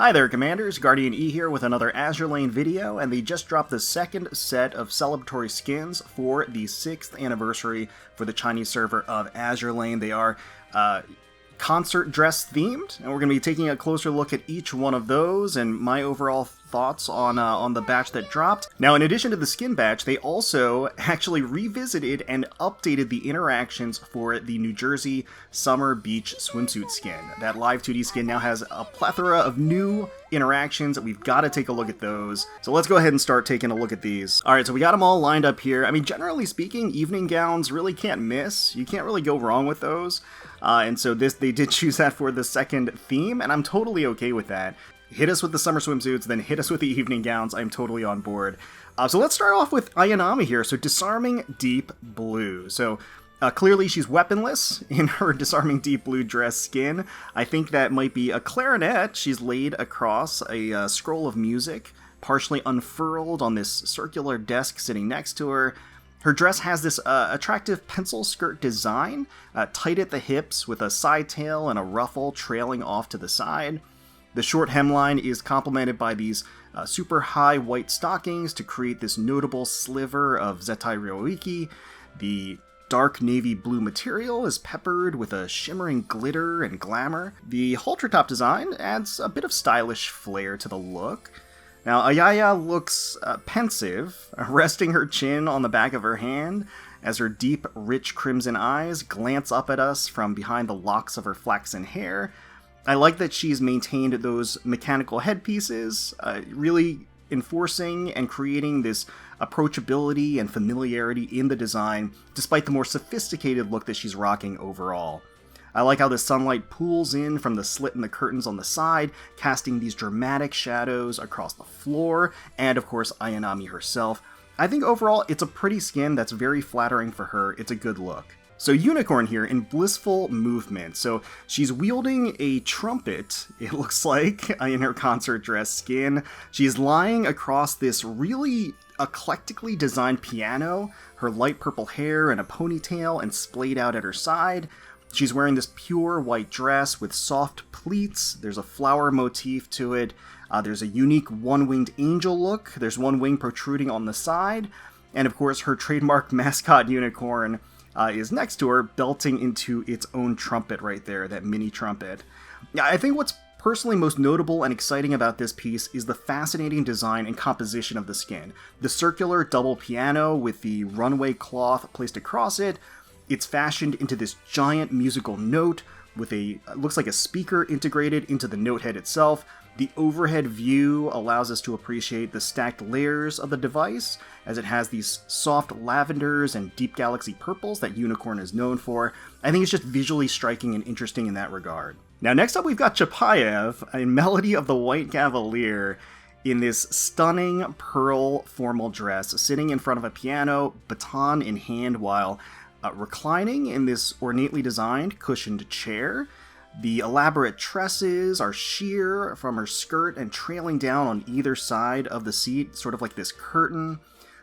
Hi there, Commanders. GuardianE here with another Azur Lane video, and they just dropped the second set of celebratory skins for the 6th anniversary for the Chinese server of Azur Lane. They are concert dress themed, and we're going to be taking a closer look at each one of those and my overall thoughts on the batch that dropped. Now, in addition to the skin batch, they also actually revisited and updated the interactions for the New Jersey Summer Beach Swimsuit skin. That live 2D skin now has a plethora of new interactions. We've got to take a look at those. So let's go ahead and start taking a look at these. Alright, so we got them all lined up here. I mean, generally speaking, evening gowns really can't miss. You can't really go wrong with those. And so they did choose that for the second theme, and I'm totally okay with that. Hit us with the summer swimsuits, then hit us with the evening gowns. I'm totally on board. So let's start off with Ayanami here. So Disarming Deep Blue. So clearly she's weaponless in her Disarming Deep Blue dress skin. I think that might be a clarinet she's laid across a scroll of music, partially unfurled on this circular desk sitting next to her. Her dress has this attractive pencil skirt design, tight at the hips with a side tail and a ruffle trailing off to the side. The short hemline is complemented by these super high white stockings to create this notable sliver of Zettai Ryoiki. The dark navy blue material is peppered with a shimmering glitter and glamour. The halter top design adds a bit of stylish flair to the look. Now, Ayaya looks pensive, resting her chin on the back of her hand as her deep, rich crimson eyes glance up at us from behind the locks of her flaxen hair. I like that she's maintained those mechanical headpieces, really enforcing and creating this approachability and familiarity in the design, despite the more sophisticated look that she's rocking overall. I like how the sunlight pools in from the slit in the curtains on the side, casting these dramatic shadows across the floor, and of course Ayanami herself. I think overall it's a pretty skin that's very flattering for her. It's a good look. So Unicorn here in blissful movement. So she's wielding a trumpet, it looks like, in her concert dress skin. She's lying across this really eclectically designed piano, her light purple hair in a ponytail and splayed out at her side. She's wearing this pure white dress with soft pleats. There's a flower motif to it. There's a unique one-winged angel look. There's one wing protruding on the side. And of course, her trademark mascot unicorn is next to her, belting into its own trumpet right there, that mini trumpet. I think what's personally most notable and exciting about this piece is the fascinating design and composition of the skin. The circular double piano with the runway cloth placed across it. It's fashioned into this giant musical note with looks like a speaker integrated into the note head itself. The overhead view allows us to appreciate the stacked layers of the device, as it has these soft lavenders and deep galaxy purples that Unicorn is known for. I think it's just visually striking and interesting in that regard. Now next up we've got Chapayev, a Melody of the White Cavalier, in this stunning pearl formal dress, sitting in front of a piano, baton in hand, while reclining in this ornately designed cushioned chair. The elaborate tresses are sheer from her skirt and trailing down on either side of the seat, sort of like this curtain.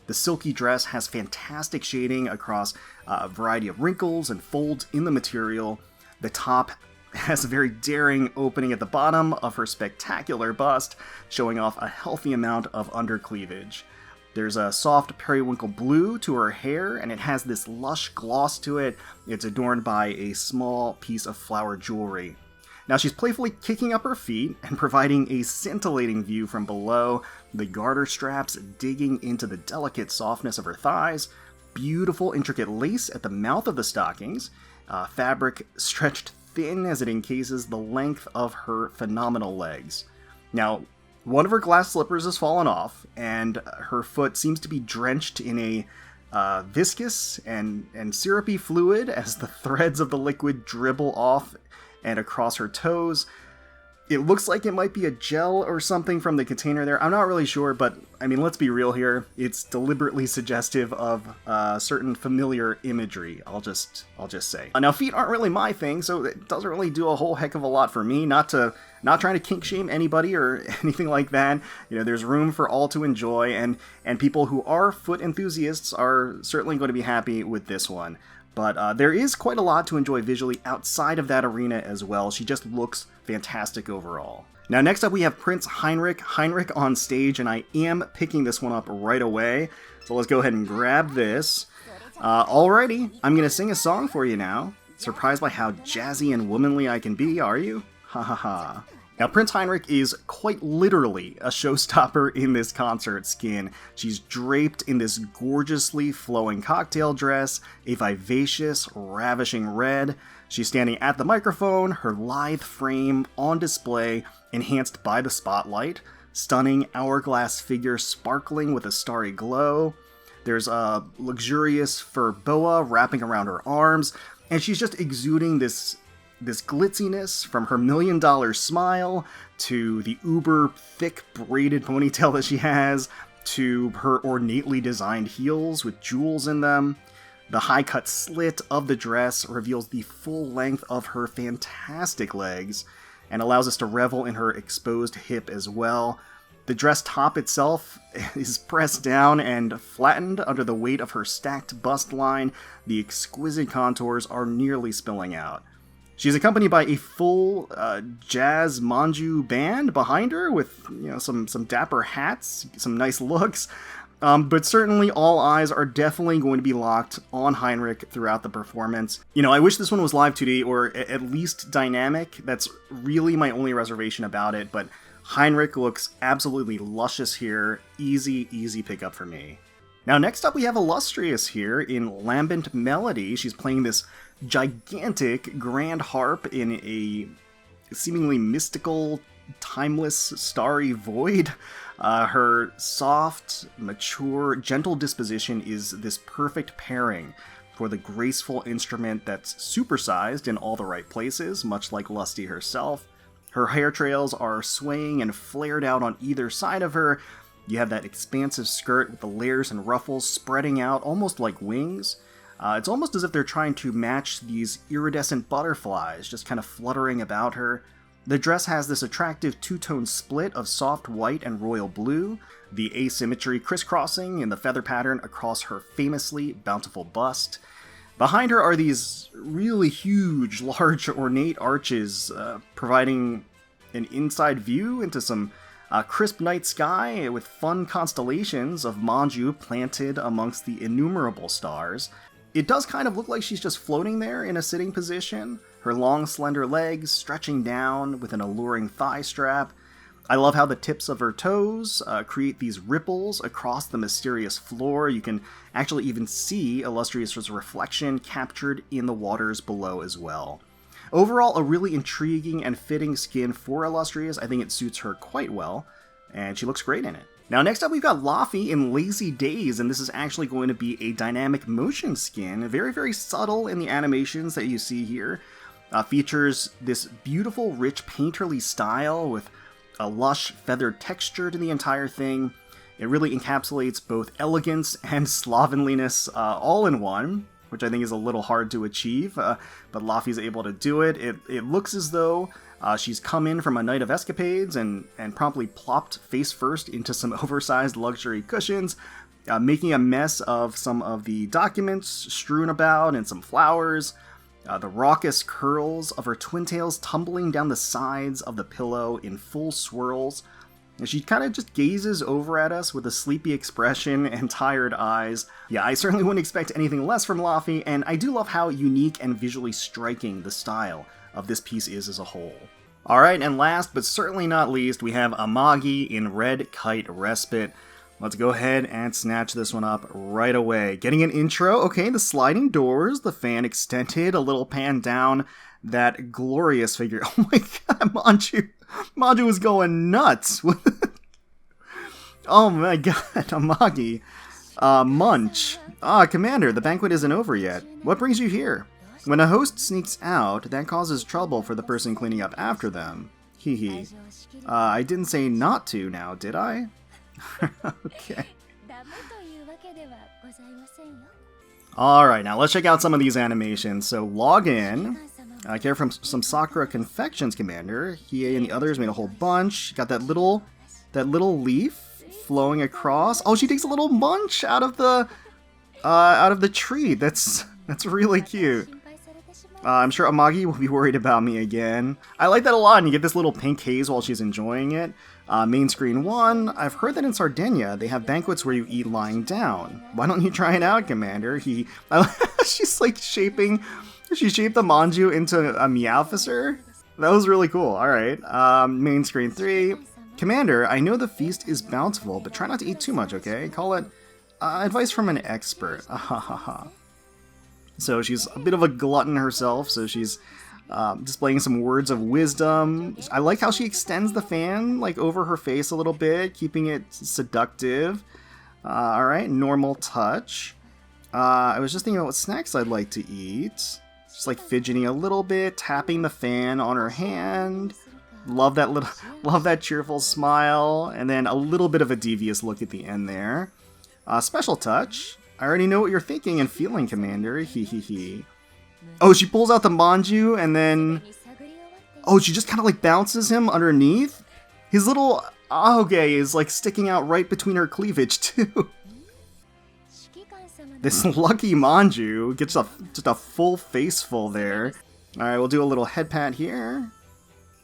The silky dress has fantastic shading across a variety of wrinkles and folds in the material. The top has a very daring opening at the bottom of her spectacular bust, showing off a healthy amount of undercleavage. There's a soft periwinkle blue to her hair, and it has this lush gloss to it. It's adorned by a small piece of flower jewelry. Now she's playfully kicking up her feet and providing a scintillating view from below, the garter straps digging into the delicate softness of her thighs, beautiful intricate lace at the mouth of the stockings, fabric stretched thin as it encases the length of her phenomenal legs. Now, one of her glass slippers has fallen off, and her foot seems to be drenched in a viscous and syrupy fluid as the threads of the liquid dribble off and across her toes. It looks like it might be a gel or something from the container there. I'm not really sure, but I mean, let's be real here. It's deliberately suggestive of certain familiar imagery, I'll just say. Now, feet aren't really my thing, so it doesn't really do a whole heck of a lot for me. Not trying to kink shame anybody or anything like that. You know, there's room for all to enjoy, and people who are foot enthusiasts are certainly going to be happy with this one. But there is quite a lot to enjoy visually outside of that arena as well. She just looks fantastic overall. Now next up we have Prince Heinrich. Heinrich on stage, and I am picking this one up right away. So let's go ahead and grab this. Alrighty, I'm going to sing a song for you now. Surprised by how jazzy and womanly I can be, are you? Ha ha ha. Now, Prince Heinrich is quite literally a showstopper in this concert skin. She's draped in this gorgeously flowing cocktail dress, a vivacious, ravishing red. She's standing at the microphone, her lithe frame on display, enhanced by the spotlight. Stunning hourglass figure sparkling with a starry glow. There's a luxurious fur boa wrapping around her arms, and she's just exuding this glitziness from her $1 million smile to the uber thick braided ponytail that she has to her ornately designed heels with jewels in them. The high-cut slit of the dress reveals the full length of her fantastic legs and allows us to revel in her exposed hip as well. The dress top itself is pressed down and flattened under the weight of her stacked bust line. The exquisite contours are nearly spilling out. She's accompanied by a full jazz Manjuu band behind her with, you know, some dapper hats, some nice looks. But certainly all eyes are definitely going to be locked on Heinrich throughout the performance. You know, I wish this one was live 2D or at least dynamic. That's really my only reservation about it, but Heinrich looks absolutely luscious here. Easy pickup for me. Now next up we have Illustrious here in Lambent Melody. She's playing this gigantic grand harp in a seemingly mystical, timeless, starry void. Her soft, mature, gentle disposition is this perfect pairing for the graceful instrument that's supersized in all the right places, much like Lusty herself. Her hair trails are swaying and flared out on either side of her. You have that expansive skirt with the layers and ruffles spreading out almost like wings. It's almost as if they're trying to match these iridescent butterflies just kind of fluttering about her. The dress has this attractive two-tone split of soft white and royal blue, the asymmetry crisscrossing in the feather pattern across her famously bountiful bust. Behind her are these really huge, large, ornate arches, providing an inside view into some crisp night sky with fun constellations of Manjuu planted amongst the innumerable stars. It does kind of look like she's just floating there in a sitting position, her long, slender legs stretching down with an alluring thigh strap. I love how the tips of her toes create these ripples across the mysterious floor. You can actually even see Illustrious's reflection captured in the waters below as well. Overall, a really intriguing and fitting skin for Illustrious. I think it suits her quite well, and she looks great in it. Now next up we've got Laufey in Lazy Days, and this is actually going to be a dynamic motion skin, very subtle in the animations that you see here. Features this beautiful, rich, painterly style with a lush, feathered texture to the entire thing. It really encapsulates both elegance and slovenliness all in one, which I think is a little hard to achieve, but Laufey's able to do it. It looks as though she's come in from a night of escapades and promptly plopped face first into some oversized luxury cushions, making a mess of some of the documents strewn about and some flowers. The raucous curls of her twin tails tumbling down the sides of the pillow in full swirls. And she kind of just gazes over at us with a sleepy expression and tired eyes. Yeah, I certainly wouldn't expect anything less from Laufey, and I do love how unique and visually striking the style of this piece is as a whole. Alright, and last but certainly not least, we have Amagi in Red Kite Respite. Let's go ahead and snatch this one up right away. Getting an intro, okay, the sliding doors, the fan extended, a little pan down, that glorious figure. Oh my god, Manjuu is going nuts. Oh my god, Amagi. Munch. Commander, the banquet isn't over yet. What brings you here? When a host sneaks out, that causes trouble for the person cleaning up after them. Hee. I didn't say not to now, did I? Okay. Alright, now let's check out some of these animations. So, log in. I care from some Sakura confections, Commander. Hiei and the others made a whole bunch. Got that little leaf flowing across. Oh, she takes a little munch out of the tree. That's That's really cute. I'm sure Amagi will be worried about me again. I like that a lot, and you get this little pink haze while she's enjoying it. Main screen 1, I've heard that in Sardinia, they have banquets where you eat lying down. Why don't you try it out, Commander? She's like she shaped the Manjuu into a Meowficer? That was really cool, alright. Main screen 3, Commander, I know the feast is bountiful, but try not to eat too much, okay? Call it advice from an expert. So she's a bit of a glutton herself, so she's displaying some words of wisdom. I like how she extends the fan like over her face a little bit, keeping it seductive. Alright, normal touch. I was just thinking about what snacks I'd like to eat. Just like fidgeting a little bit, tapping the fan on her hand. Love that cheerful smile, and then a little bit of a devious look at the end there. Special touch. I already know what you're thinking and feeling, Commander. Hee. Oh, she pulls out the Manjuu and then... Oh, she just kind of like bounces him underneath? His little Ahoge is like sticking out right between her cleavage, too. This lucky Manjuu gets just a full face full there. Alright, we'll do a little head pat here.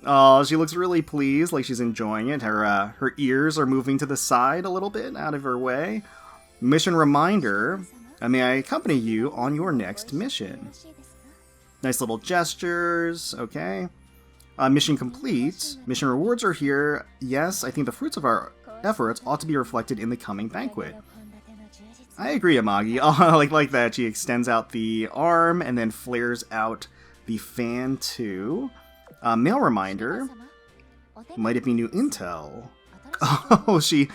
Oh, she looks really pleased, like she's enjoying it. Her ears are moving to the side a little bit, out of her way. Mission reminder, may I accompany you on your next mission? Nice little gestures, okay. Mission complete. Mission rewards are here. Yes, I think the fruits of our efforts ought to be reflected in the coming banquet. I agree, Amagi. Oh, like that. She extends out the arm and then flares out the fan too. Mail reminder. Might it be new intel? Oh, she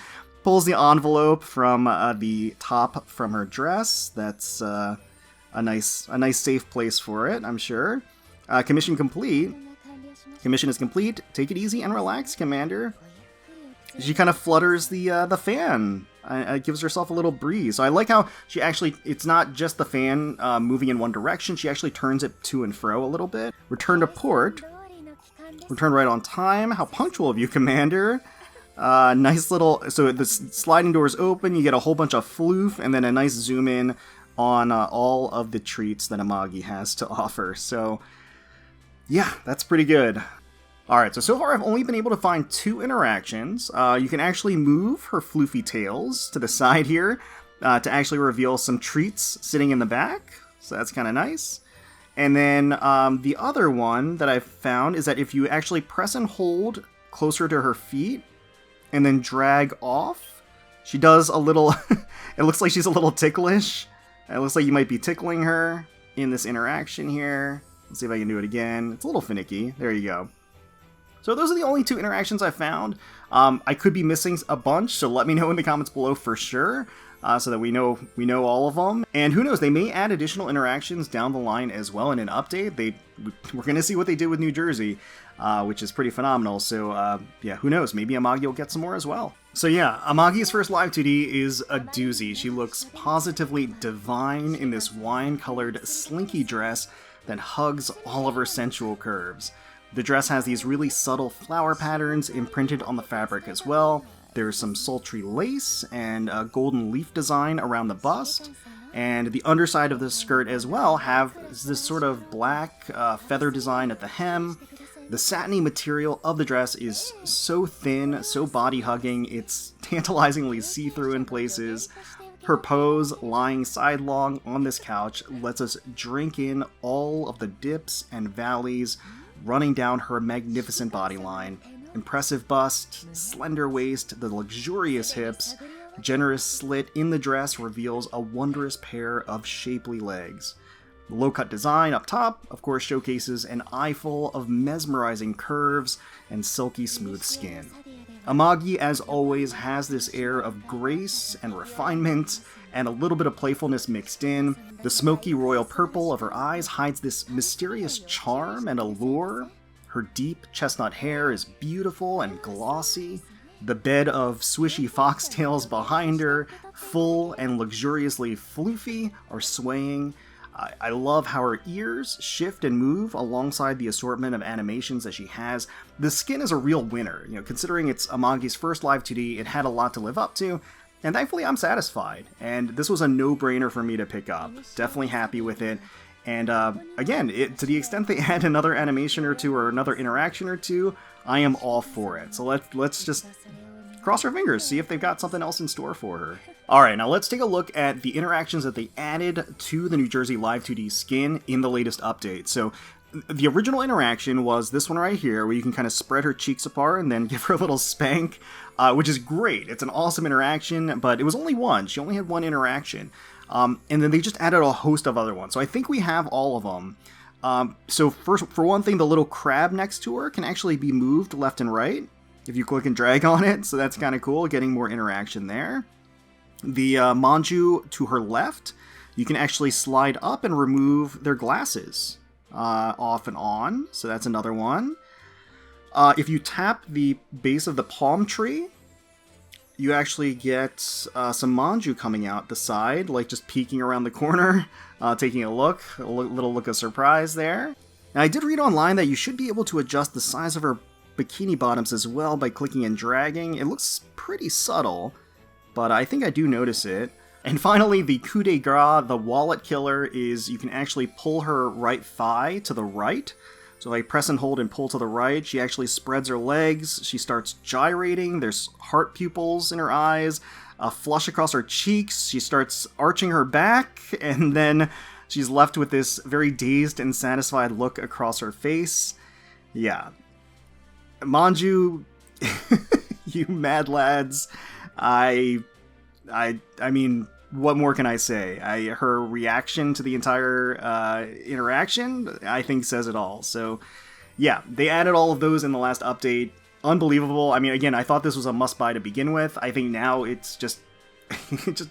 pulls the envelope from the top from her dress. That's a nice safe place for it, I'm sure. Commission complete. Commission is complete. Take it easy and relax, Commander. She kind of flutters the fan. It gives herself a little breeze. So I like how she actually, it's not just the fan moving in one direction. She actually turns it to and fro a little bit. Return to port. Return right on time. How punctual of you, Commander. Nice little, so the sliding doors open, you get a whole bunch of floof, and then a nice zoom in on all of the treats that Amagi has to offer. So, yeah, that's pretty good. Alright, so far I've only been able to find 2 interactions. You can actually move her floofy tails to the side here to actually reveal some treats sitting in the back. So that's kind of nice. And then the other one that I've found is that if you actually press and hold closer to her feet, and then drag off, she does a little, it looks like she's a little ticklish. It looks like you might be tickling her in this interaction here. Let's see if I can do it again. It's a little finicky. There you go. So those are the only 2 interactions I found. I could be missing a bunch, so let me know in the comments below for sure, so that we know all of them. And who knows, they may add additional interactions down the line as well in an update. We're going to see what they did with New Jersey. Which is pretty phenomenal, so yeah, who knows, maybe Amagi will get some more as well. So yeah, Amagi's first live 2D is a doozy. She looks positively divine in this wine-colored slinky dress that hugs all of her sensual curves. The dress has these really subtle flower patterns imprinted on the fabric as well. There's some sultry lace and a golden leaf design around the bust. And the underside of the skirt as well have this sort of black feather design at the hem. The satiny material of the dress is so thin, so body-hugging, it's tantalizingly see-through in places. Her pose, lying sidelong on this couch, lets us drink in all of the dips and valleys running down her magnificent bodyline. Impressive bust, slender waist, the luxurious hips, generous slit in the dress reveals a wondrous pair of shapely legs. The low-cut design up top, of course, showcases an eyeful of mesmerizing curves and silky smooth skin. Amagi, as always, has this air of grace and refinement, and a little bit of playfulness mixed in. The smoky royal purple of her eyes hides this mysterious charm and allure. Her deep chestnut hair is beautiful and glossy. The bed of swishy foxtails behind her, full and luxuriously floofy, are swaying. I love how her ears shift and move alongside the assortment of animations that she has. The skin is a real winner. Considering it's Amagi's first live 2D, it had a lot to live up to. And thankfully I'm satisfied, and this was a no-brainer for me to pick up. Definitely happy with it. And again, to the extent they add another animation or two or another interaction or two, I am all for it. So let's just cross our fingers, see if they've got something else in store for her. Alright, now let's take a look at the interactions that they added to the New Jersey Live 2D skin in the latest update. So the original interaction was this one right here, where you can kind of spread her cheeks apart and then give her a little spank, which is great. It's an awesome interaction, but it was only one. She only had one interaction. And then they just added a host of other ones. So I think we have all of them. So first, for one thing, the little crab next to her can actually be moved left and right if you click and drag on it. So that's kind of cool, getting more interaction there. The Manjuu to her left, you can actually slide up and remove their glasses off and on. So that's another one. If you tap the base of the palm tree, you actually get some Manjuu coming out the side, like just peeking around the corner, taking a little look of surprise there. Now, I did read online that you should be able to adjust the size of her bikini bottoms as well by clicking and dragging. It looks pretty subtle, but I think I do notice it. And finally, the coup de grace, the wallet killer, is you can actually pull her right thigh to the right. So I press and hold and pull to the right, she actually spreads her legs, she starts gyrating, there's heart pupils in her eyes, a flush across her cheeks, she starts arching her back, and then she's left with this very dazed and satisfied look across her face. Yeah. Manjuu, you mad lads, I mean, what more can I say? Her reaction to the entire interaction, I think, says it all. So, yeah, they added all of those in the last update. Unbelievable. I mean, again, I thought this was a must-buy to begin with. I think now it's just... it just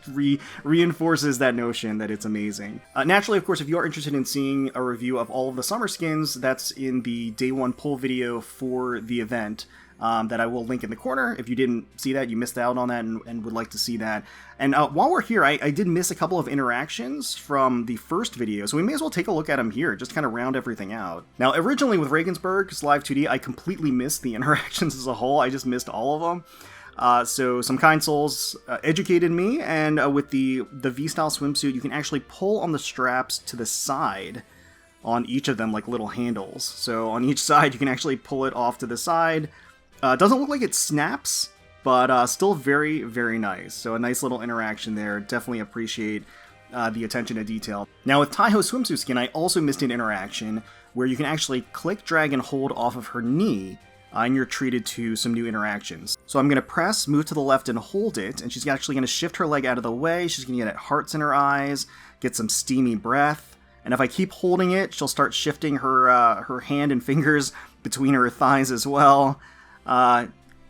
reinforces that notion that it's amazing. Naturally, of course, if you are interested in seeing a review of all of the summer skins, that's in the Day 1 pull video for the event. That I will link in the corner. If you didn't see that, you missed out on that and would like to see that. And while we're here, I did miss a couple of interactions from the first video, so we may as well take a look at them here, just kind of round everything out. Now, originally with Regensburg's Live 2D, I completely missed the interactions as a whole. I just missed all of them. So some kind souls educated me, and with the V-style swimsuit, you can actually pull on the straps to the side on each of them like little handles. So on each side, you can actually pull it off to the side. Doesn't look like it snaps, but still very, very nice. So a nice little interaction there. Definitely appreciate the attention to detail. Now with Taiho's swimsuit skin, I also missed an interaction where you can actually click, drag, and hold off of her knee, and you're treated to some new interactions. So I'm going to press, move to the left, and hold it, and she's actually going to shift her leg out of the way. She's going to get hearts in her eyes, get some steamy breath, and if I keep holding it, she'll start shifting her hand and fingers between her thighs as well.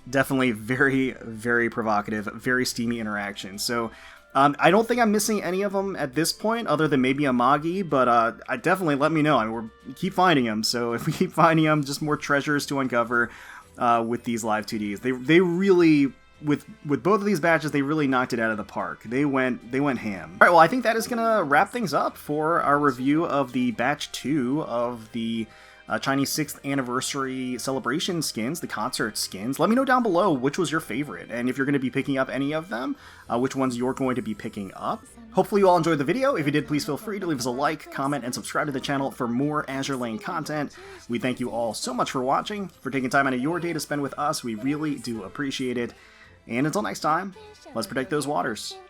Definitely very, very provocative, very steamy interaction. So, I don't think I'm missing any of them at this point, other than maybe Amagi, but I definitely let me know. I mean, we keep finding them, so if we keep finding them, just more treasures to uncover with these Live 2Ds. They really, with both of these batches, they really knocked it out of the park. They went ham. All right, well, I think that is gonna wrap things up for our review of the batch 2 of the Chinese 6th anniversary celebration skins, the concert skins. Let me know down below which was your favorite, and if you're going to be picking up any of them, which ones you're going to be picking up. Hopefully you all enjoyed the video. If you did, please feel free to leave us a like, comment, and subscribe to the channel for more Azur Lane content. We thank you all so much for watching, for taking time out of your day to spend with us. We really do appreciate it. And until next time, let's protect those waters.